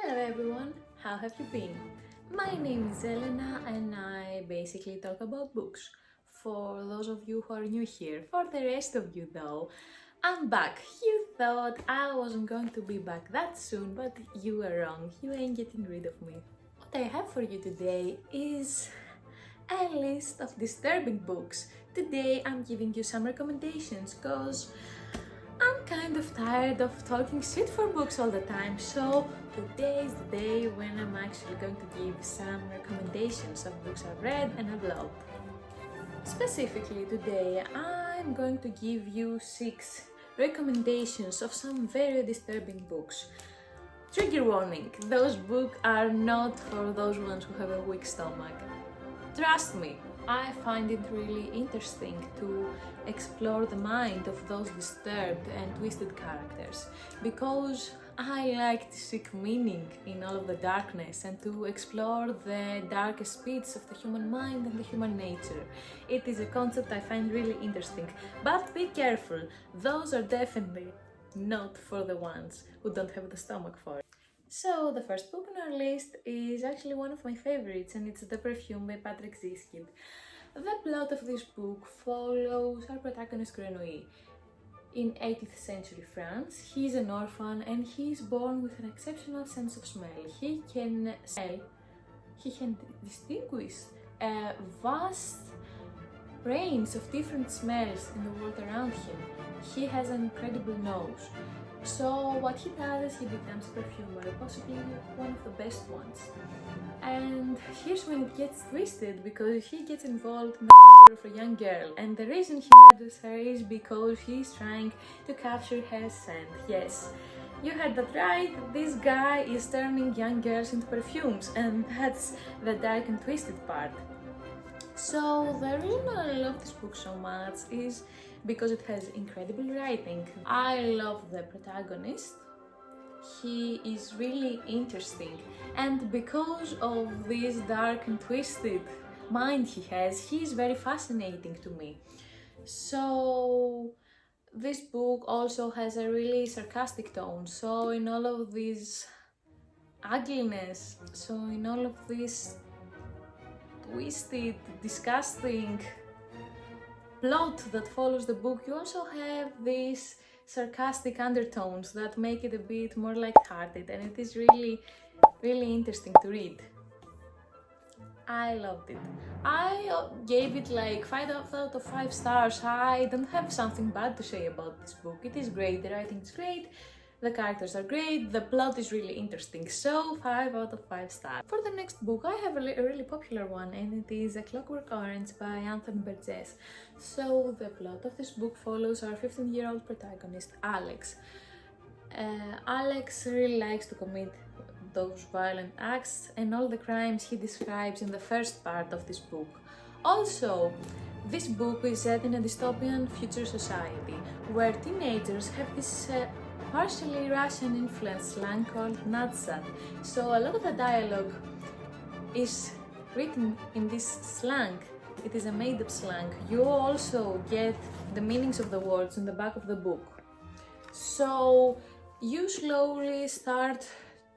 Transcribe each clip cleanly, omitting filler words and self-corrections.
Hello everyone, how have you been? My name is Elena and I basically talk about books. For those of you who are new here, for the rest of you though, I'm back. You thought I wasn't going to be back that soon, but you were wrong. You ain't getting rid of me. What I have for you today is a list of disturbing books. Today I'm giving you some recommendations because I'm kind of tired of talking shit for books all the time, so today is the day when I'm actually going to give some recommendations of books I've read and I've loved. Specifically today, I'm going to give you 6 recommendations of some very disturbing books. Trigger warning, those books are not for those ones who have a weak stomach. Trust me, I find it really interesting to explore the mind of those disturbed and twisted characters because I like to seek meaning in all of the darkness and to explore the darkest bits of the human mind and the human nature. It is a concept I find really interesting, but be careful, those are definitely not for the ones who don't have the stomach for it. So the first book on our list is actually one of my favorites and it's The Perfume by Patrick Ziskind. The plot of this book follows our protagonist Grenouille. In 18th century France, he is an orphan and he is born with an exceptional sense of smell. He can smell, he can distinguish a vast range of different smells in the world around him. He has an incredible nose. So what he does is he becomes a perfumer, possibly one of the best ones. And here's when it gets twisted because he gets involved in the murder of a young girl, and the reason he murders her is because he's trying to capture her scent. Yes, you heard that right, this guy is turning young girls into perfumes, and that's the dark and twisted part. So the reason I love this book so much is because it has incredible writing. I love the protagonist. He is really interesting, and because of this dark and twisted mind he has, he is very fascinating to me. So this book also has a really sarcastic tone, so in all of this ugliness, so in all of this twisted, disgusting plot that follows the book, you also have these sarcastic undertones that make it a bit more light-hearted, and it is really interesting to read. I loved it. I gave it like 5 out of 5 stars. I don't have something bad to say about this book. It is great, the writing is great, the characters are great, the plot is really interesting, so 5 out of 5 stars. For the next book, I have a really popular one, and it is A Clockwork Orange by Anthony Burgess. So the plot of this book follows our 15-year-old protagonist, Alex. Alex really likes to commit those violent acts and all the crimes he describes in the first part of this book. Also, this book is set in a dystopian future society where teenagers have this partially Russian influenced slang called nadsat. So a lot of the dialogue is written in this slang. It is a made-up slang. You also get the meanings of the words in the back of the book. So you slowly start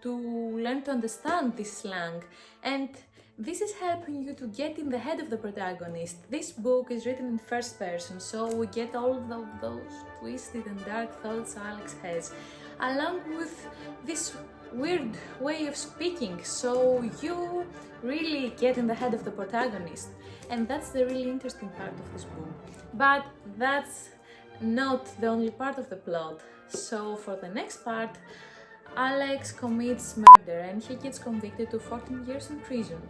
to learn to understand this slang, and this is helping you to get in the head of the protagonist. This book is written in first person, so we get all of those twisted and dark thoughts Alex has, along with this weird way of speaking, so you really get in the head of the protagonist, and that's the really interesting part of this book. But that's not the only part of the plot. So for the next part, Alex commits murder and he gets convicted to 14 years in prison.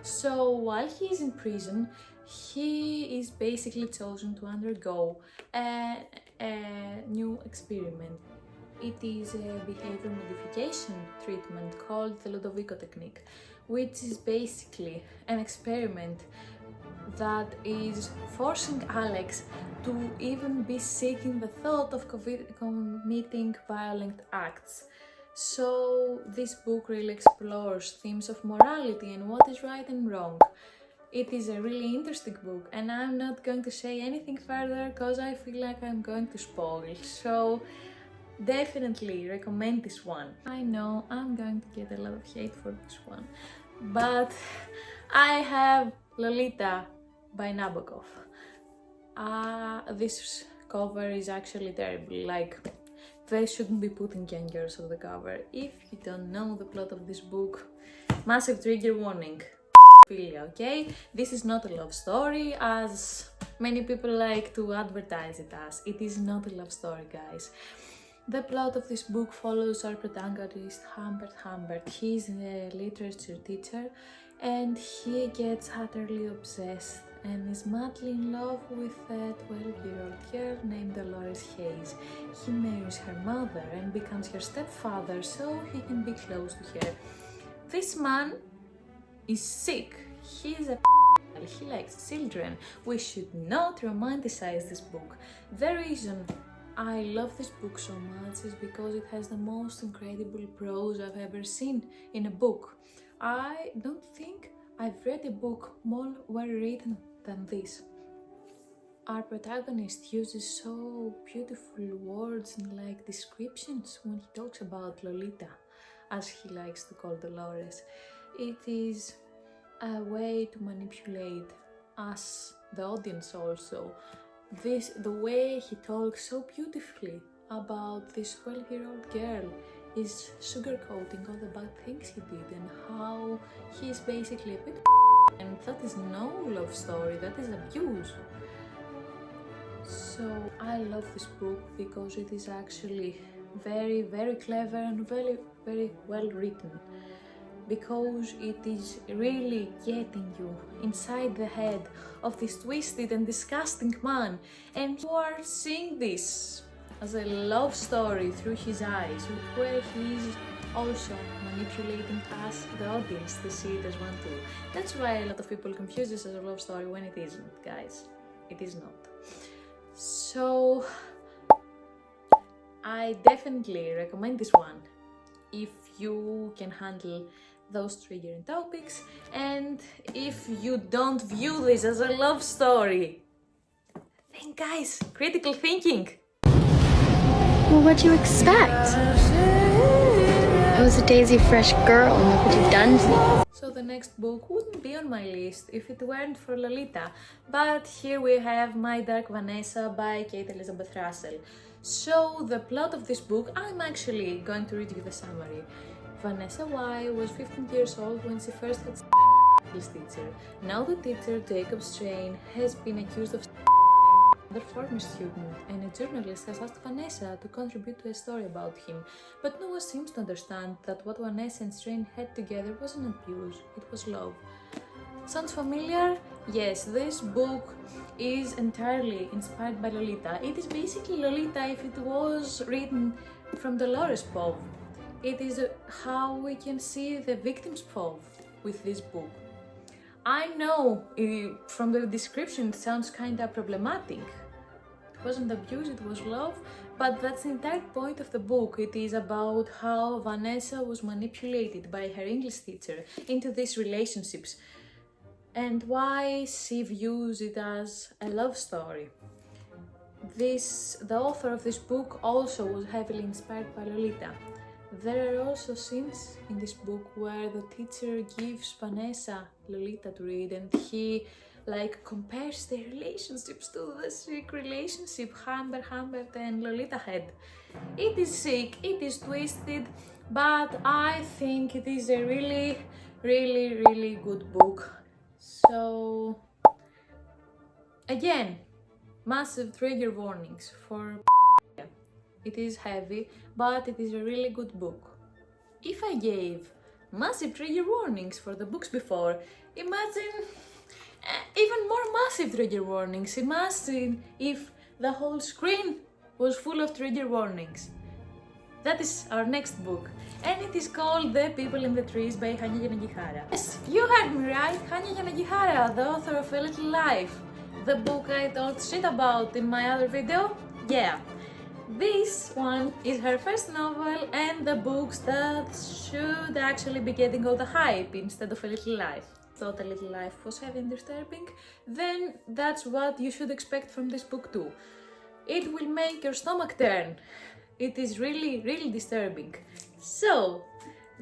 So while he is in prison, he is basically chosen to undergo a new experiment. It is a behavior modification treatment called the Ludovico technique, which is basically an experiment that is forcing Alex to even be seeking the thought of committing violent acts. So this book really explores themes of morality and what is right and wrong. It is a really interesting book, and I'm not going to say anything further because I feel like I'm going to spoil. So definitely recommend this one. I know I'm going to get a lot of hate for this one, but I have Lolita by Nabokov. This cover is actually terrible, like they shouldn't be putting young girls on the cover. If you don't know the plot of this book, massive trigger warning. Okay? This is not a love story as many people like to advertise it as. It is not a love story, guys. The plot of this book follows our protagonist, Humbert. He is a literature teacher and he gets utterly obsessed and is madly in love with a 12-year-old girl named Dolores Hayes. He marries her mother and becomes her stepfather so he can be close to her. This man is sick. He is a he likes children. We should not romanticize this book. The reason I love this book so much is because it has the most incredible prose I've ever seen in a book. I don't think I've read a book more well written than this. Our protagonist uses so beautiful words and like descriptions when he talks about Lolita, as he likes to call Dolores. It is a way to manipulate us, the audience also. The way he talks so beautifully about this 12-year-old girl is sugarcoating all the bad things he did and how he is basically a bit and that is no love story, that is abuse. So I love this book because it is actually very, very clever and very, very well written. Because it is really getting you inside the head of this twisted and disgusting man, and you are seeing this as a love story through his eyes, where he is also manipulating us, the audience, to see it as one too. That's why a lot of people confuse this as a love story when it isn't, guys. It is not. So I definitely recommend this one if you can handle those triggering topics, and if you don't view this as a love story, then guys, critical thinking. Well, what'd you expect? I was a daisy fresh girl, and look what you've done to me. So the next book wouldn't be on my list if it weren't for Lolita, but here we have My Dark Vanessa by Kate Elizabeth Russell. So the plot of this book, I'm actually going to read you the summary. Vanessa Y was 15 years old when she first had English teacher. Now the teacher, Jacob Strain, has been accused of another former student, and a journalist has asked Vanessa to contribute to a story about him. But no one seems to understand that what Vanessa and Strain had together wasn't abuse, it was love. Sounds familiar? Yes, this book is entirely inspired by Lolita. It is basically Lolita if it was written from Dolores' Pov. It is how we can see the victim's Pov with this book. I know from the description it sounds kinda problematic. It wasn't abuse, it was love, but that's the entire point of the book. It is about how Vanessa was manipulated by her English teacher into these relationships and why she views it as a love story. The author of this book also was heavily inspired by Lolita. There are also scenes in this book where the teacher gives Vanessa Lolita to read and he compares their relationships to the sick relationship Humbert and Lolita had. It is sick, it is twisted, but I think it is a really, really, really good book. So again, massive trigger warnings for it is heavy, but it is a really good book. If I gave massive trigger warnings for the books before, imagine even more massive trigger warnings. Imagine if the whole screen was full of trigger warnings. That is our next book, and it is called The People in the Trees by Hanya Yanagihara. Yes, you heard me right, Hanya Yanagihara, the author of A Little Life, the book I talked shit about in my other video. Yeah. This one is her first novel and the books that should actually be getting all the hype instead of A Little Life. Thought A Little Life was heavy and disturbing, then that's what you should expect from this book too. It will make your stomach turn. It is really, really disturbing. So,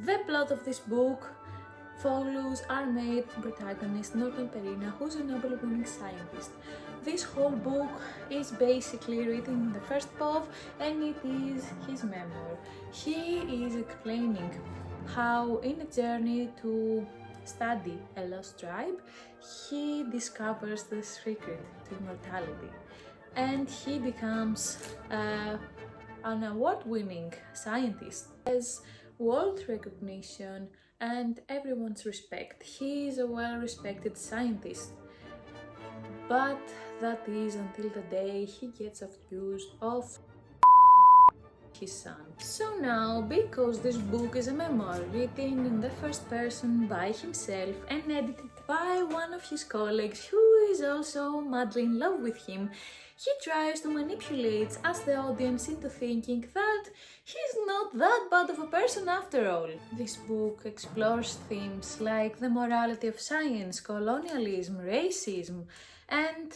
the plot of this book follows our main protagonist, Norton Perina, who's a Nobel-winning scientist. This whole book is basically written in the first POV, and it is his memoir. He is explaining how, in a journey to study a lost tribe, he discovers the secret to immortality, and he becomes an award-winning scientist, has world recognition and everyone's respect. He is a well-respected scientist, but that is until the day he gets accused of his son. So now, because this book is a memoir written in the first person by himself and edited by one of his colleagues who is also madly in love with him, he tries to manipulate us, the audience, into thinking that he's not that bad of a person after all. This book explores themes like the morality of science, colonialism, racism, and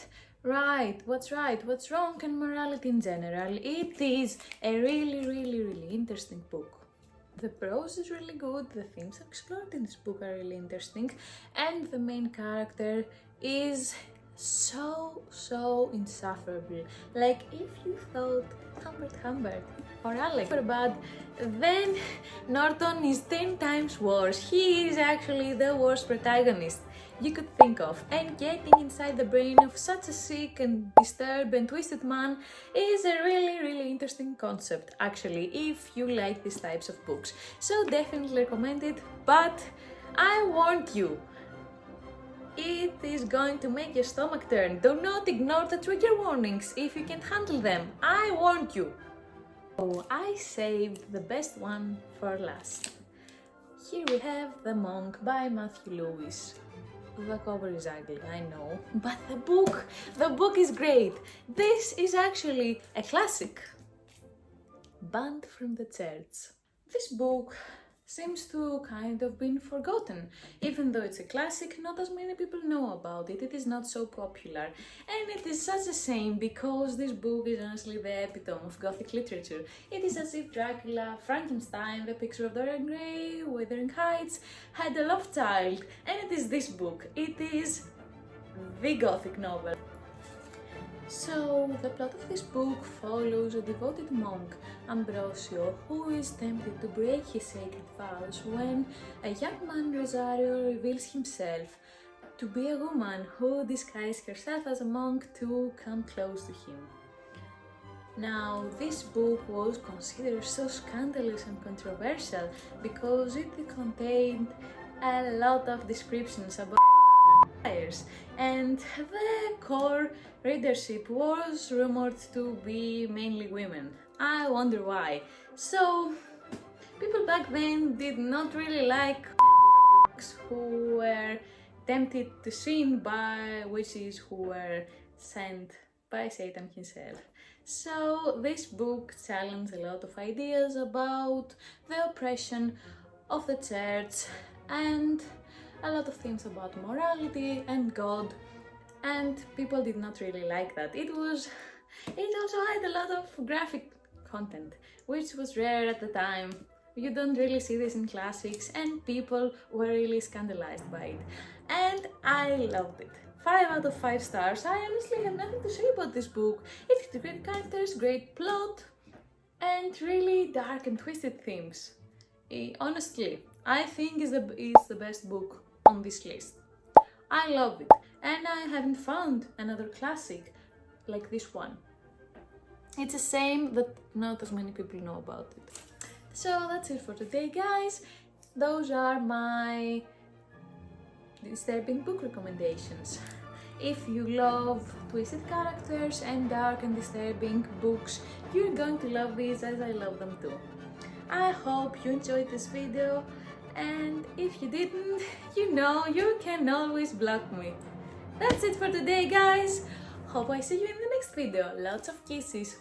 what's right, what's wrong, and morality in general. It is a really interesting book. The prose is really good, the themes explored in this book are really interesting, and the main character is so insufferable. Like, if you thought Humbert or Alex were bad, then Norton is 10 times worse. He is actually the worst protagonist you could think of, and getting inside the brain of such a sick and disturbed and twisted man is a really interesting concept, actually, if you like these types of books. So definitely recommend it, but I warned you, it is going to make your stomach turn. Do not ignore the trigger warnings if you can't handle them. I warned you. Oh, I saved the best one for last. Here we have The Monk by Matthew Lewis. The cover is ugly, I know, but the book is great. This is actually a classic. Banned from the church. This book seems to kind of been forgotten. Even though it's a classic, not as many people know about it. It is not so popular. And it is such a shame, because this book is honestly the epitome of Gothic literature. It is as if Dracula, Frankenstein, The Picture of Dorian Gray, Wuthering Heights had a love child. And it is this book. It is the Gothic novel. So, the plot of this book follows a devoted monk, Ambrosio, who is tempted to break his sacred vows when a young man, Rosario, reveals himself to be a woman who disguises herself as a monk to come close to him. Now, this book was considered so scandalous and controversial because it contained a lot of descriptions about and the core readership was rumored to be mainly women. I wonder why. So, people back then did not really like who were tempted to sin by witches who were sent by Satan himself. So, this book challenged a lot of ideas about the oppression of the church and a lot of things about morality and God, and people did not really like that. It also had a lot of graphic content, which was rare at the time. You don't really see this in classics, and people were really scandalized by it. And I loved it. 5 out of 5 stars. I honestly have nothing to say about this book. It has great characters, great plot, and really dark and twisted themes. Honestly, I think it's the best book on this list. I love it, and I haven't found another classic like this one. It's a shame that not as many people know about it. So that's it for today, guys. Those are my disturbing book recommendations. If you love twisted characters and dark and disturbing books, you're going to love these as I love them too. I hope you enjoyed this video, and if you didn't, you know you can always block me. That's it for today, guys. Hope I see you in the next video. Lots of kisses.